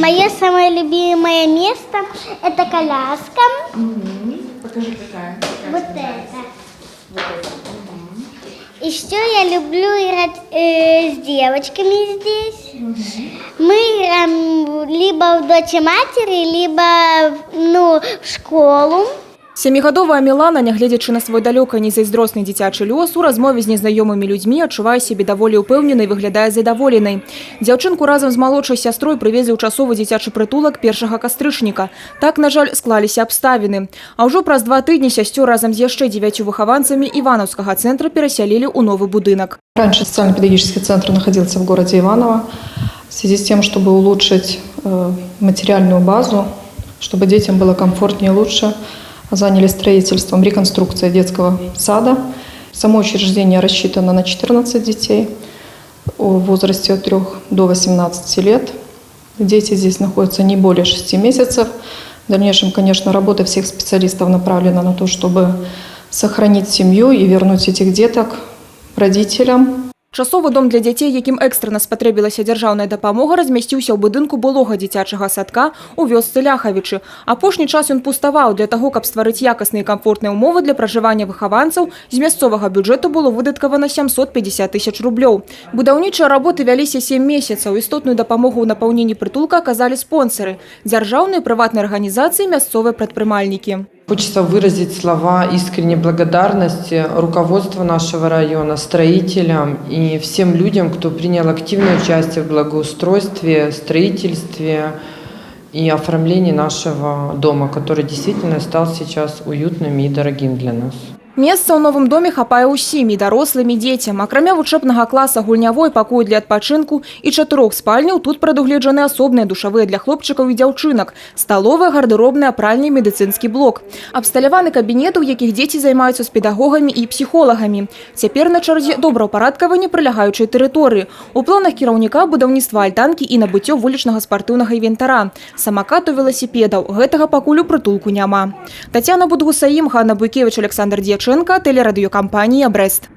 Мое самое любимое место – это коляска. Покажи, какая. Вот это. Еще я люблю играть с девочками здесь. Мы играем либо в Дочь матери, либо в школу. Сямігадовая Мілана, нягледзячы на свой далёка незайздросны дзіцячы лёс, у размове з незнаёмымі людзьмі адчувае сябе даволі ўпэўнена і выглядае задаволенай. Дзяўчынку разам з малодшай сястрой прывезлі ў часовы дзіцячы прытулак 1 кастрычніка. Так, на жаль, склаліся абставіны. А ўжо праз 2 тыдні сясцёр разам з яшчэ 9 выхаванцамі Іванаўскага цэнтра перасялілі ў новы будынак. Раньше социально-педагогический центр находился в городе Иваново. В связи с тем, чтобы улучшить материальную базу, чтобы детям было комфортнее и лучше, заняли строительством реконструкции детского сада. Само учреждение рассчитано на 14 детей в возрасте от 3 до 18 лет. Дети здесь находятся не более 6 месяцев. В дальнейшем, конечно, работа всех специалистов направлена на то, чтобы сохранить семью и вернуть этих деток родителям. Часовы дом для дзяцей, якім экстрана спатрэбілася дзяржаўная дапамога, размясціўся ў будынку былога дзіцячага садка ў вёсцы Ляхавічы. Апошні час ён пуставаў. Для таго, каб стварыць якасныя і камфортныя ўмовы для пражывання выхаванцаў, з мясцовага бюджэту было выдаткавана 750 000 рублёў. Будаўнічыя работы вяліся 7 месяцаў. Істотную дапамогу ў напаўненні прытулка аказалі спонсары – дзяржаўныя, прыватныя арганізацыі, мясцовыя прадпрымальнікі. Хочется выразить слова искренней благодарности руководству нашего района, строителям и всем людям, кто принял активное участие в благоустройстве, строительстве и оформлении нашего дома, который действительно стал сейчас уютным и дорогим для нас. Месца ў новым доме хапае ўсім, і дарослым, і дзецям. Акрамя вучэбнага класа, гульнявой, пакою для адпачынку і 4 спальняў тут прадугледжаны асобныя душавыя для хлопчыкаў і дзяўчынак, сталовая, гардеробная, пральня, медыцынскі блок. Абсталяваны кабінеты, у якіх дзеці займаюцца з педагогамі і псіхолагамі. Цяпер на чарзе добраўпарадкаванне прылягаючай тэрыторыі. У планах кіраўніка будаўніцтва альтанкі і набыццё вулічнага спартыўнага інвентара. Самакату, веласіпедаў. Гэтага пакуль у прытулку няма. Тацяна Будгусаім, Ганна Буйкевіч, Александр Дьяченко, телерадиокомпания «Брест».